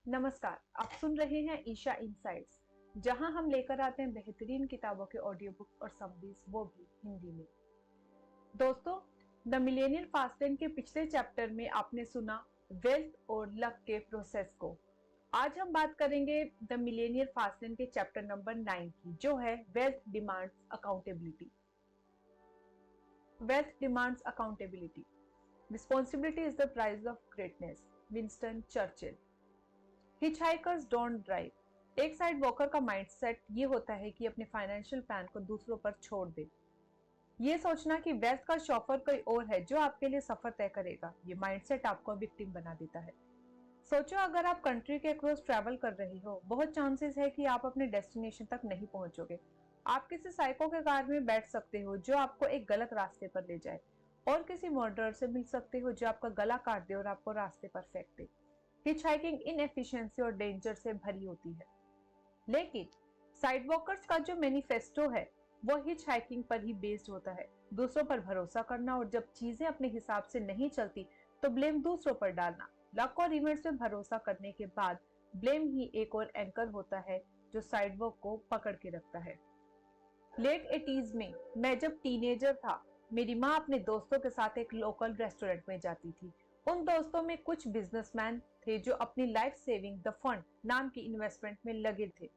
नमस्कार, आप सुन रहे हैं ईशा इनसाइट्स, जहां हम लेकर आते हैं बेहतरीन किताबों के ऑडियो बुक और समरीज, वो भी हिंदी में। दोस्तों, द मिलेनियल फास्ट लेन के पिछले चैप्टर में आपने सुना वेल्थ और लक के प्रोसेस को। आज हम बात करेंगे द मिलेनियल फास्ट लेन के चैप्टर नंबर 9 की, जो है wealth demands accountability. Wealth demands accountability, responsibility is the price of greatness, Winston Churchill. Hitchhiker's don't drive. एक साइड वॉकर का माइंडसेट ये होता है कि अपने फाइनेंशियल प्लान को दूसरों पर छोड़ दे। ये सोचना कि वेल्थ का शॉफर कोई और है जो आपके लिए सफर तय करेगा, ये माइंडसेट आपको विक्टिम बना देता है। सोचो, अगर आप कंट्री के अक्रॉस ट्रैवल कर रही हो, बहुत चांसेस है कि आप अपने डेस्टिनेशन तक नहीं पहुंचोगे। आप किसी साइको के कार में बैठ सकते हो जो आपको एक गलत रास्ते पर ले जाए, और किसी मर्डरर से मिल सकते हो जो आपका गला काट दे और आपको रास्ते पर फेंक दे। हिचहाइकिंग इनएफिशिएंसी और डेंजर से भरी होती है, लेकिन साइडवॉकर्स का जो मैनिफेस्टो है वो हिचहाइकिंग पर ही बेस्ड होता है। दूसरों पर भरोसा करना, और जब चीजें अपने हिसाब से नहीं चलती तो ब्लेम दूसरों पर डालना। लक और इवेंट्स पे भरोसा करने के बाद ब्लेम ही एक और एंकर होता है जो साइडवॉक को पकड़ के रखता है। लेट 80s में मैं जब टीनेजर था, मेरी माँ अपने दोस्तों के साथ एक लोकल रेस्टोरेंट में जाती थी। उन दोस्तों में कुछ बिजनेसमैन थे जो अपनी लाइफ सेविंग द फंड नाम की इन्वेस्टमेंट में लगे थे।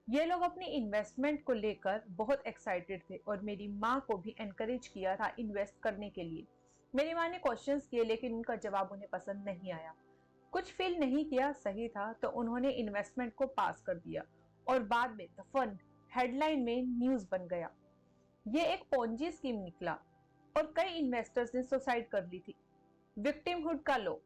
ये लोग अपनी इन्वेस्टमेंट को लेकर बहुत एक्साइटेड थे और मेरी माँ को भी एनकरेज किया था इन्वेस्ट करने के लिए। मेरी माँ ने क्वेश्चंस किए, लेकिन उनका जवाब उन्हें पसंद नहीं आया। कुछ फील नहीं किया सही था, तो उन्होंने इन्वेस्टमेंट को पास कर दिया और बाद में द फंड हेडलाइन में न्यूज बन गया। ये एक पोंजी स्कीम निकला और कई इन्वेस्टर्स ने सुसाइड कर ली थी। विक्टिमहुड का लो।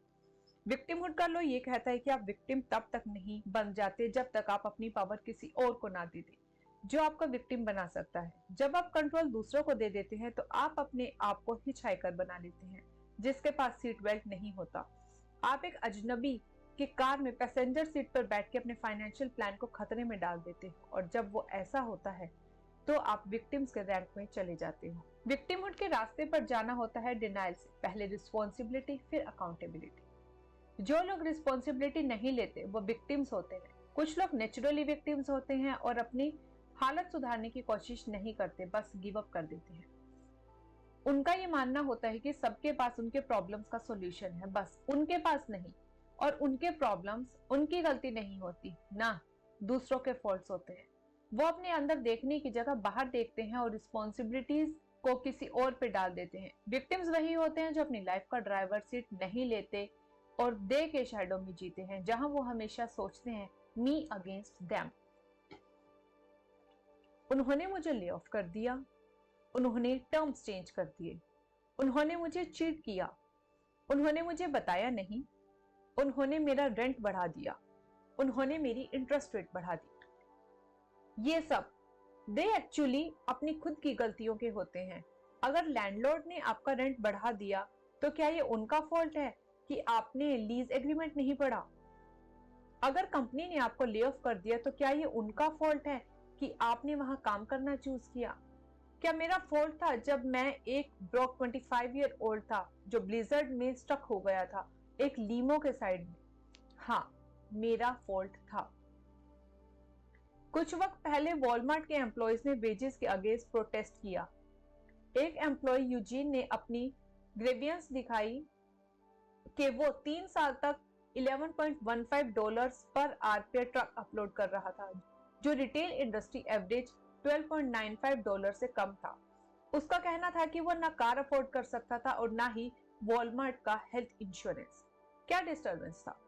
विक्टिमहुड का लो ये कहता है कि आप विक्टिम तब तक नहीं बन जाते जब तक आप अपनी पावर किसी और को ना दे दे जो आपका विक्टिम बना सकता है। जब आप कंट्रोल दूसरों को दे देते हैं तो आप अपने आप को हिचहाइकर बना लेते हैं जिसके पास सीट बेल्ट नहीं होता। आप एक अजनबी की कार में पैसेंजर सीट पर बैठ के अपने फाइनेंशियल प्लान को खतरे में डाल देते हैं, और जब वो ऐसा होता है तो आप विक्टिम्स के रैंक में चले जाते हो। विक्टिमहुड के रास्ते पर जाना होता है डिनाइल से, पहले रिस्पॉन्सिबिलिटी फिर अकाउंटेबिलिटी। जो लोग रिस्पॉन्सिबिलिटी नहीं लेते वो विक्टिम्स होते हैं। कुछ लोग नेचुरली विक्टिम्स होते हैं और अपनी हालत सुधारने की कोशिश नहीं करते, बस गिव अप कर देते हैं। उनका ये मानना होता है कि सबके पास उनके प्रॉब्लम्स का सॉल्यूशन है, बस उनके पास नहीं, और उनके प्रॉब्लम्स उनकी गलती नहीं होती ना, दूसरों के फॉल्ट्स होते हैं। वो अपने अंदर देखने की जगह बाहर देखते हैं और रिस्पॉन्सिबिलिटीज को किसी और पे डाल देते हैं। विक्टिम्स वही होते हैं जो अपनी लाइफ का ड्राइवर सीट नहीं लेते और दे के शैडो में जीते हैं, जहां वो हमेशा सोचते हैं मी अगेंस्ट देम। उन्होंने मुझे ले ऑफ कर दिया, उन्होंने टर्म्स चेंज कर दिए, उन्होंने मुझे चीट किया, उन्होंने मुझे बताया नहीं, उन्होंने मेरा रेंट बढ़ा दिया, उन्होंने मेरी इंटरेस्ट रेट बढ़ा दी। ये सब दे एक्चुअली अपनी खुद की गलतियों के होते हैं। अगर लैंडलॉर्ड ने आपका रेंट बढ़ा दिया तो क्या ये उनका फॉल्ट है कि आपने लीज एग्रीमेंट नहीं पढ़ा? अगर कंपनी ने आपको ले ऑफ कर दिया तो क्या ये उनका फॉल्ट है कि आपने वहां काम करना चूज किया? क्या मेरा फॉल्ट था जब मैं एक ब्रोक 25 ईयर ओल्ड था जो ब्लिजर्ड में स्टक हो गया था एक लीमो के साइड में? हाँ, मेरा फॉल्ट था। कुछ वक्त पहले वॉलमार्ट के एम्प्लॉयज ने वेजेस के अगेंस्ट प्रोटेस्ट किया। एक एम्प्लॉय यूजीन ने अपनी ग्रेवियंस दिखाई कि वो 3 साल तक $11.15 पर आर पे ट्रक अपलोड कर रहा था, जो रिटेल इंडस्ट्री एवरेज $12.95 से कम था। उसका कहना था कि वो ना कार अफोर्ड कर सकता था और ना ही वॉलमार्ट का हेल्थ इंश्योरेंस। क्या डिस्टर्बेंस था?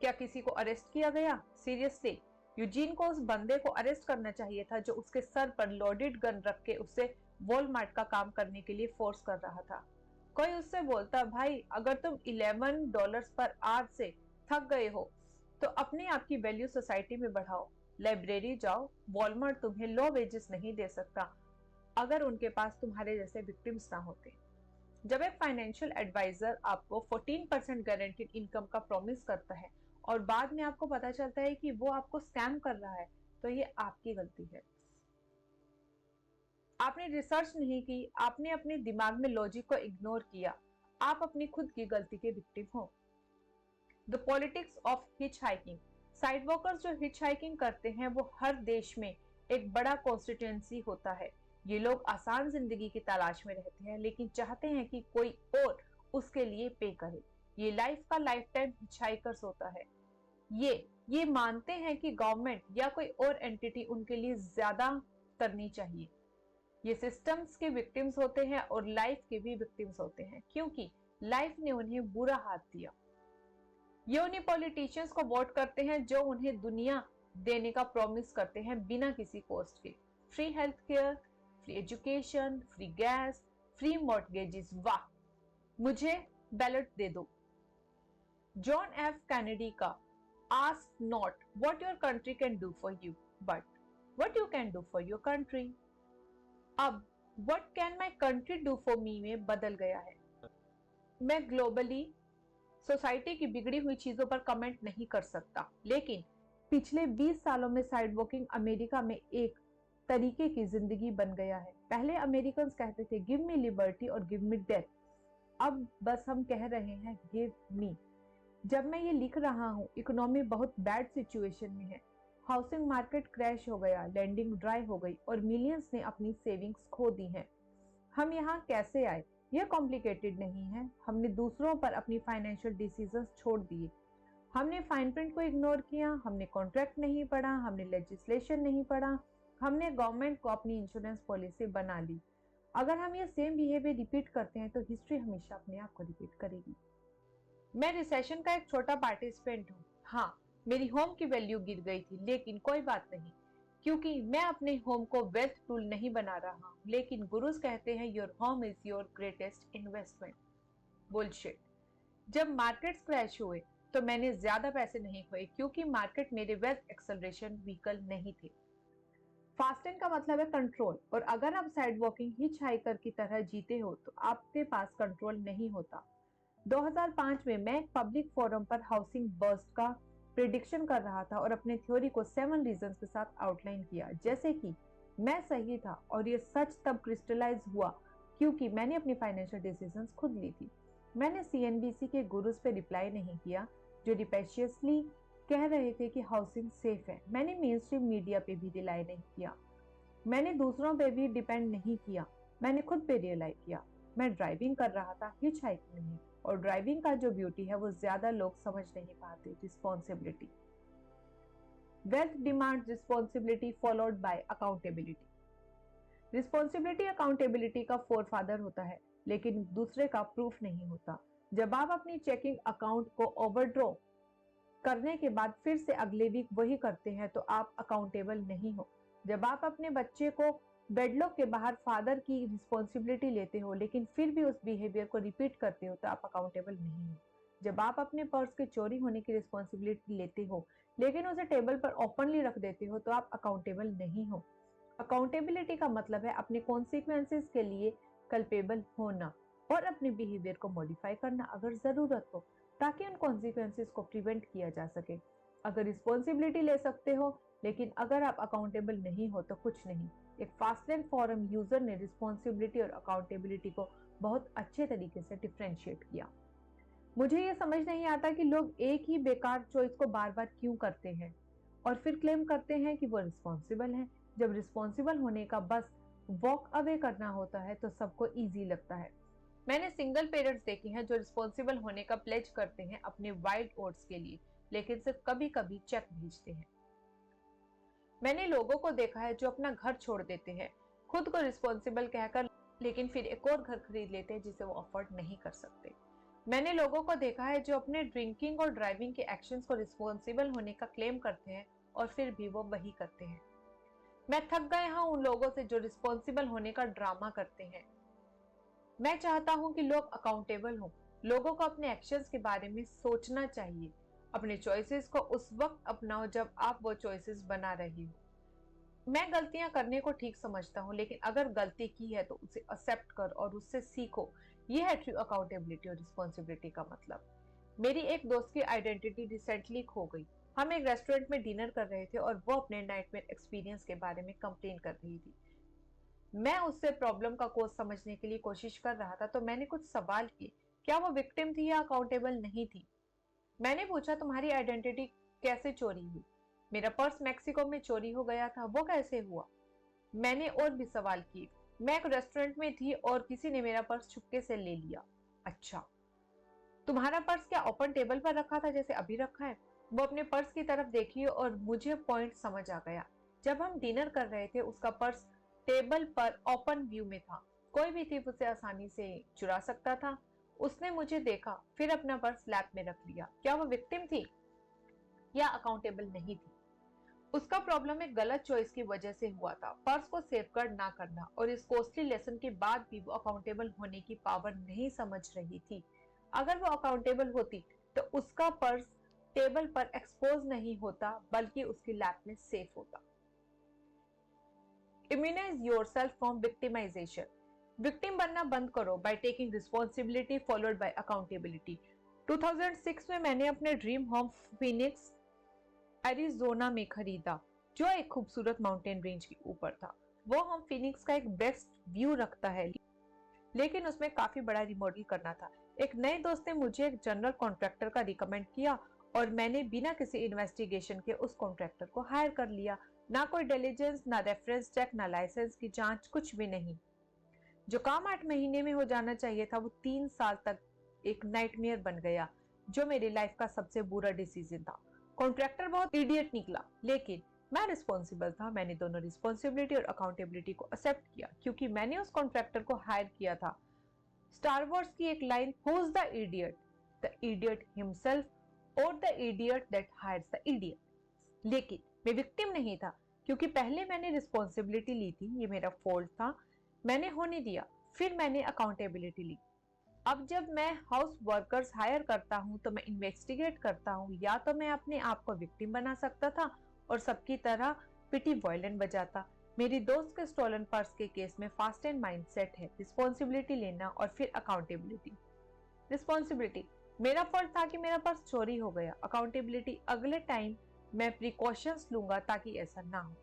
क्या किसी को अरेस्ट किया गया? सीरियसली, यूजीन को उस बंदे को अरेस्ट करना चाहिए था जो उसके सर पर लोडेड गन रख के उसे वॉलमार्ट का काम करने के लिए फोर्स कर रहा था। कोई उससे बोलता, भाई अगर तुम $11 पर आवर से थक गए हो तो अपने आप की वैल्यू सोसाइटी में बढ़ाओ, लाइब्रेरी जाओ, वॉलमार्ट तुम्हें लो वेजेस नहीं दे सकता अगर उनके पास तुम्हारे जैसे विक्टिम्स ना होते। जब एक फाइनेंशियल एडवाइजर आपको 14% गारंटीड इनकम का प्रॉमिस करता है और बाद में आपको पता चलता है कि वो आपको स्कैम कर रहा है, तो ये आपकी गलती है। आपने रिसर्च नहीं की, आपने अपने दिमाग में लॉजिक को इग्नोर किया, आप अपनी खुद की गलती के विक्टिम हो। The politics of hitch hiking. Side walkers जो हिच हाइकिंग करते हैं वो हर देश में एक बड़ा कॉन्स्टिट्यूएंसी होता है। ये लोग आसान जिंदगी की तलाश में रहते हैं लेकिन चाहते हैं कि कोई और उसके लिए पे करे। ये लाइफ का लाइफ टाइम हिच हाइकर्स होता है। ये मानते हैं कि गवर्नमेंट या कोई और एंटिटी उनके लिए ज्यादा करनी चाहिए। ये सिस्टम्स के विक्टिम्स होते हैं और लाइफ के भी विक्टिम्स होते हैं क्योंकि लाइफ ने उन्हें बुरा हाथ दिया। ये उन्हीं पॉलिटिशियंस को वोट करते हैं जो उन्हें दुनिया देने का प्रॉमिस करते हैं बिना किसी कॉस्ट के। Free health care, free education, free gas, free mortgages. वाह, मुझे बैलेट दे दो। जॉन एफ कैनेडी का ask not what your country can do for you but what you can do for your country. अब what can my country do for me में बदल गया है। मैं ग्लोबली सोसाइटी की बिगड़ी हुई चीजों पर कमेंट नहीं कर सकता, लेकिन पिछले 20 सालों में साइड वॉकिंग अमेरिका में एक तरीके की जिंदगी बन गया है। पहले अमेरिकन कहते थे गिव मी लिबर्टी और गिव मी डेथ, अब बस हम कह रहे हैं गिव मी। जब मैं ये लिख रहा हूँ इकोनॉमी बहुत बैड सिचुएशन में है। हाउसिंग मार्केट क्रैश हो गया, लैंडिंग ड्राई हो गई और मिलियंस ने अपनी सेविंग्स खो दी हैं। हम यहाँ कैसे आए? यह कॉम्प्लिकेटेड नहीं है। हमने दूसरों पर अपनी फाइनेंशियल डिसीजंस छोड़ दिए। हमने फाइन प्रिंट को इग्नोर किया, हमने कॉन्ट्रैक्ट नहीं पढ़ा, हमने लेजिस्लेशन नहीं पढ़ा, हमने गवर्नमेंट को अपनी इंश्योरेंस पॉलिसी बना ली। अगर हम ये सेम बिहेवियर रिपीट करते हैं तो हिस्ट्री हमेशा अपने आप को रिपीट करेगी। मैं रिसेशन का एक छोटा पार्टिसिपेंट हूँ। हाँ, मेरी होम की वैल्यू गिर गई थी, लेकिन कोई बात नहीं, क्योंकि मैं अपने होम को वेल्थ टूल नहीं बना रहा हूँ। लेकिन गुरुज कहते हैं your home is your greatest investment. Bullshit. जब मार्केट्स क्रैश हुए तो मैंने ज्यादा पैसे नहीं खोए क्योंकि मार्केट मेरे वेल्थ एक्सेलरेशन व्हीकल नहीं थे। फास्टिंग का मतलब है कंट्रोल, और अगर आप साइड वॉकिंग हिच हाइकर की तरह जीते हो तो आपके पास कंट्रोल नहीं होता। 2005 में मैं एक पब्लिक फोरम पर हाउसिंग बर्स्ट का प्रिडिक्शन कर रहा था और अपने थ्योरी को 7 रीजंस के साथ आउटलाइन किया, जैसे कि मैं सही था और ये सच तब क्रिस्टलाइज हुआ क्योंकि मैंने अपनी फाइनेंशियल डिसीजंस खुद ली थी। मैंने सीएनबीसी के गुरुज पे रिप्लाई नहीं किया जो रिपेशियसली कह रहे थे कि हाउसिंग सेफ है। मैंने मेन स्ट्रीम मीडिया पे भी रिलाई नहीं किया। मैंने दूसरों पे भी डिपेंड नहीं किया। मैंने खुद पे रियलाई किया। मैं ड्राइविंग कर रहा था, हिच हाइकिंग नहीं। और ड्राइविंग का जो ब्यूटी है वो ज्यादा लोग समझ नहीं पाते। Responsibility. Wealth demand responsibility followed by accountability. Responsibility accountability का फोरफादर होता है, लेकिन दूसरे का प्रूफ नहीं होता। जब आप अपनी चेकिंग अकाउंट को ओवरड्रॉ करने के बाद फिर से अगले वीक वही करते हैं तो आप अकाउंटेबल नहीं हो। जब आप अपने बच्चे को बेडलॉक के बाहर फादर की रिस्पॉन्सिबिलिटी लेते हो लेकिन फिर भी उस बिहेवियर को रिपीट करते हो तो आप अकाउंटेबल नहीं हो। जब आप अपने पर्स के चोरी होने की रिस्पॉन्सिबिलिटी लेते हो लेकिन उसे टेबल पर ओपनली रख देते हो तो आप अकाउंटेबल नहीं हो। अकाउंटेबिलिटी का मतलब है अपने कॉन्सिक्वेंसेस के लिए कल्पेबल होना और अपने बिहेवियर को मॉडिफाई करना अगर जरूरत हो, ताकि उन कॉन्सिक्वेंसेस को प्रिवेंट किया जा सके। अगर रिस्पॉन्सिबिलिटी ले सकते हो लेकिन अगर आप अकाउंटेबल नहीं हो तो कुछ नहीं। एक फास्टलैंड फोरम यूजर ने रिस्पॉन्सिबिलिटी और अकाउंटेबिलिटी को बहुत अच्छे तरीके से डिफरेंशिएट किया। मुझे ये समझ नहीं आता कि लोग एक ही बेकार चॉइस को बार बार क्यों करते हैं और फिर क्लेम करते हैं कि वो रिस्पॉन्सिबल हैं। जब रिस्पॉन्सिबल होने का बस वॉक अवे करना होता है तो सबको इजी लगता है। मैंने सिंगल पेरेंट्स देखे हैं जो रिस्पॉन्सिबल होने का प्लेज करते हैं अपने वाइल्ड ओट्स के लिए, लेकिन सिर्फ कभी कभी चेक भेजते हैं। मैंने लोगों को देखा है जो अपना घर छोड़ देते हैं खुद को रिस्पॉन्सिबल कहकर, लेकिन फिर एक और घर खरीद लेते हैं जिसे वो अफोर्ड नहीं कर सकते। मैंने लोगों को देखा है जो अपने ड्रिंकिंग और ड्राइविंग के एक्शंस को रिस्पॉन्सिबल होने का क्लेम करते हैं और फिर भी वो वही करते हैं। मैं थक गया हूं उन लोगों से जो रिस्पॉन्सिबल होने का ड्रामा करते हैं। मैं चाहता हूं कि लोग अकाउंटेबल हों। लोगों को अपने एक्शंस के बारे में सोचना चाहिए। अपने चॉइसेस को उस वक्त अपनाओ जब आप वो चॉइसेस बना रही हो। मैं गलतियां करने को ठीक समझता हूं, लेकिन अगर गलती की है तो उसे एक्सेप्ट कर और उससे सीखो। यह है ट्रू अकाउंटेबिलिटी और रिस्पॉन्सिबिलिटी का मतलब। मेरी एक दोस्त की आइडेंटिटी रिसेंटली खो गई। हम एक रेस्टोरेंट में डिनर कर रहे थे और वो अपने नाइटमेयर एक्सपीरियंस के बारे में कंप्लेन कर रही थी। मैं उससे प्रॉब्लम का कोज समझने के लिए कोशिश कर रहा था तो मैंने कुछ सवाल किए। क्या वो विक्टिम थी या अकाउंटेबल नहीं थी? मैंने पूछा तुम्हारी आइडेंटिटी कैसे चोरी हुई? मेरा पर्स मैक्सिको में चोरी हो गया था, वो कैसे हुआ? मैंने और भी सवाल किए। मैं एक रेस्टोरेंट में थी और किसी ने मेरा पर्स छुपके से ले लिया। अच्छा, तुम्हारा पर्स क्या ओपन टेबल पर रखा था जैसे अभी रखा है? वो अपने पर्स की तरफ देखी और मुझे पॉइंट समझ आ गया। जब हम डिनर कर रहे थे उसका पर्स टेबल पर ओपन व्यू में था। कोई भी थी उसे आसानी से चुरा सकता था। उसने मुझे देखा, फिर अपना पर्स लैप में रख लिया। क्या वो विक्टिम थी या अकाउंटेबल नहीं थी? उसका प्रॉब्लम एक गलत चॉइस की वजह से हुआ था, पर्स को सेफगार्ड ना करना, और इस कॉस्टली लेसन के बाद भी वो अकाउंटेबल होने की पावर नहीं समझ रही थी। अगर वो अकाउंटेबल होती तो उसका पर्स टेबल पर एक्सपोज नहीं होता बल्कि उसकी लैप में सेफ होता। Immunise yourself from victimisation. Victim बनना बंद करो by taking responsibility followed by accountability. 2006 में मैंने अपने ड्रीम होम फिनिक्स एरिजोना में खरीदा, जो एक खूबसूरत माउंटेन रेंज के ऊपर था। वो होम फिनिक्स का एक बेस्ट व्यू रखता है, लेकिन उसमें काफी बड़ा रिमॉडल करना था। एक नए दोस्त ने मुझे एक जनरल कॉन्ट्रैक्टर का रिकमेंड किया और मैंने बिना किसी इन्वेस्टिगेशन के उस कॉन्ट्रैक्टर को हायर कर लिया। ना कोई डिलीजेंस, ना रेफरेंस चेक, ना लाइसेंस की जांच, कुछ भी नहीं। जो काम 8 महीने में हो जाना चाहिए था वो 3 साल तक एक नाइटमेयर बन गया, जो मेरी लाइफ का सबसे बुरा डिसीजन था। कॉन्ट्रैक्टर बहुत इडियट निकला, लेकिन मैं रिस्पॉन्सिबल था। मैंने दोनों रिस्पॉन्सिबिलिटी और अकाउंटेबिलिटी को एक्सेप्ट किया क्योंकि मैंने उस कॉन्ट्रैक्टर को हायर किया था। स्टार वॉर्स की एक line, who is the idiot himself और the idiot that hires the idiot. लेकिन मैं विक्टिम नहीं था क्योंकि पहले मैंने रिस्पॉन्सिबिलिटी ली थी, ये मेरा फॉल्ट था, मैंने होने दिया, फिर मैंने अकाउंटेबिलिटी ली। अब जब मैं हाउस वर्कर्स हायर करता हूँ तो मैं इन्वेस्टिगेट करता हूँ। या तो मैं अपने आप को विक्टिम बना सकता था और सबकी तरह पिटी वॉयलेंट बजाता। मेरी दोस्त के स्टोलन पर्स के केस में फास्ट एंड माइंडसेट है, रिस्पॉन्सिबिलिटी लेना और फिर अकाउंटेबिलिटी। रिस्पॉन्सिबिलिटी, मेरा फॉल्ट था कि मेरा पर्स चोरी हो गया। अकाउंटेबिलिटी, अगले टाइम मैं प्रिकॉशंस लूंगा ताकि ऐसा ना हो।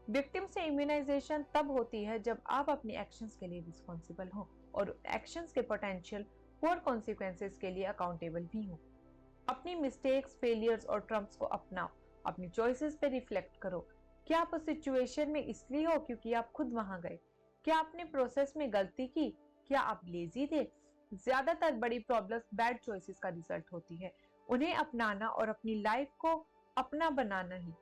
विक्टिम से इम्यूनाइजेशन तब होती है जब आप अपने एक्शंस के लिए रिस्पॉन्सिबल हो और एक्शंस के पोटेंशियल पुअर कॉन्सिक्वेंसेस के लिए अकाउंटेबल भी हो। अपनी मिस्टेक्स, फेलियर्स और ट्रम्प्स को अपनाओ। अपनी चॉइसेस पे रिफ्लेक्ट करो। क्या आप उस सिचुएशन में इसलिए हो क्योंकि आप खुद वहां गए? क्या आपने प्रोसेस में गलती की? क्या आप लेजी थे? ज्यादातर बड़ी प्रॉब्लम्स बैड चॉइसेस का रिजल्ट होती है। उन्हें अपनाना और अपनी लाइफ को अपना बनाना ही।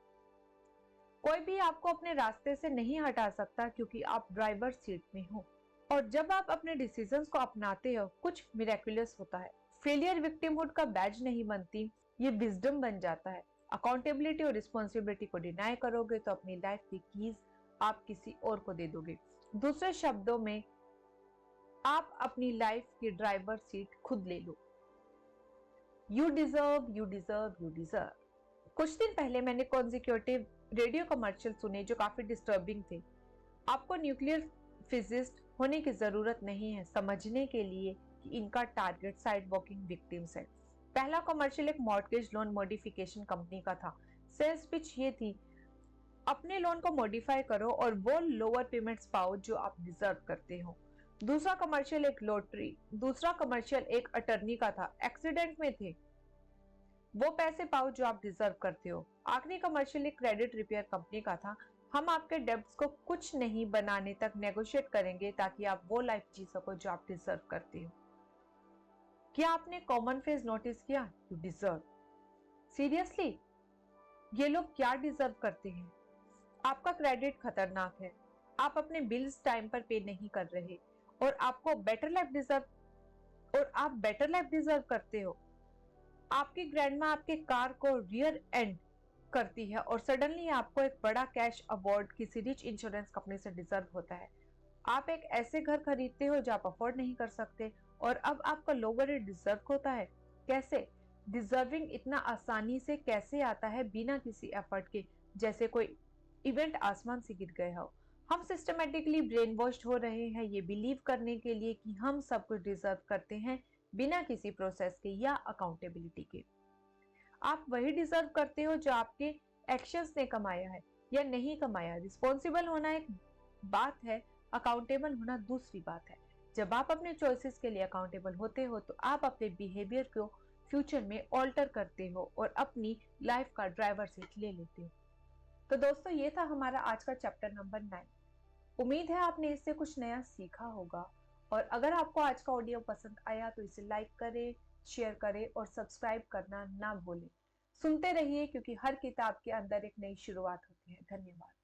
कोई भी आपको अपने रास्ते से नहीं हटा सकता क्योंकि आप ड्राइवर सीट में हो। और जब आप अपने डिसीजंस को अपनाते हो, कुछ मिरेकुलस होता है। फेलियर विक्टिमहुड का बैज नहीं बनती, ये विजडम बन जाता है। अकाउंटेबिलिटी और रिस्पॉन्सिबिलिटी को डिनाई करोगे तो अपनी लाइफ की कीज आप किसी और को दे दोगे। दूसरे शब्दों में, आप अपनी लाइफ की ड्राइवर सीट खुद ले लो। You deserve, you deserve, you deserve. कुछ दिन पहले मैंने कॉन्जिक्यूटिव रेडियो कमर्शियल सुने जो काफी डिस्टर्बिंग थे। आपको न्यूक्लियर फिजिस्ट होने की जरूरत नहीं है समझने के लिए कि इनका टारगेट साइड वॉकिंग विक्टिम्स है। पहला कमर्शियल एक मॉर्गेज लोन मॉडिफिकेशन कंपनी का था। सेल्स पिच ये थी, अपने लोन को मॉडिफाई करो और वो लोअर पेमेंट्स पाओ जो आप डिजर्व करते हो। दूसरा कमर्शियल एक अटर्नी का था। एक्सीडेंट में थे, वो पैसे पाओ जो आप डिजर्व करते हो। आखिरी कमर्शियल एक क्रेडिट रिपेयर कंपनी का था। हम आपके डेब्ट्स को कुछ नहीं बनाने तक नेगोशिएट करेंगे ताकि आप वो लाइफ जी सको जो आप डिजर्व करते हो। क्या आपने कॉमन फेज नोटिस किया? You deserve. सीरियसली, ये लोग क्या डिजर्व करते हैं? आपका क्रेडिट खतरनाक है, आप अपने बिल्स टाइम पर पे नहीं कर रहे और आपको बेटर लाइफ डिजर्व करते हो। आपकी ग्रैंडमा आपके कार को रियर एंड करती है और सडनली आपको एक बड़ा कैश अवार्ड किसी रिच इंश्योरेंस कंपनी से डिजर्व होता है। आप एक ऐसे घर खरीदते हो जो आप अफोर्ड नहीं कर सकते और अब आपका लोअर रेट डिजर्व होता है। कैसे? डिजर्विंग इतना आसानी से कैसे आता है बिना किसी एफर्ट के, जैसे कोई इवेंट आसमान से गिर गया हो। हम सिस्टमेटिकली ब्रेन वॉश्ड हो रहे हैं ये बिलीव करने के लिए कि हम सब कुछ डिजर्व करते हैं बिना किसी प्रोसेस के या अकाउंटेबिलिटी के। आप वही डिजर्व करते हो जो आपके एक्शंस ने कमाया है या नहीं कमाया। रिस्पॉन्सिबल होना एक बात है, अकाउंटेबल होना दूसरी बात है। जब आप अपने चॉइसेस के लिए अकाउंटेबल होते हो तो आप अपने बिहेवियर को फ्यूचर में ऑल्टर करते हो और अपनी लाइफ का ड्राइवर सीट ले लेते हो। तो दोस्तों ये था हमारा आज का चैप्टर नंबर 9। उम्मीद है आपने इससे कुछ नया सीखा होगा। और अगर आपको आज का ऑडियो पसंद आया तो इसे लाइक करें, शेयर करें और सब्सक्राइब करना ना भूलें। सुनते रहिए क्योंकि हर किताब के अंदर एक नई शुरुआत होती है। धन्यवाद।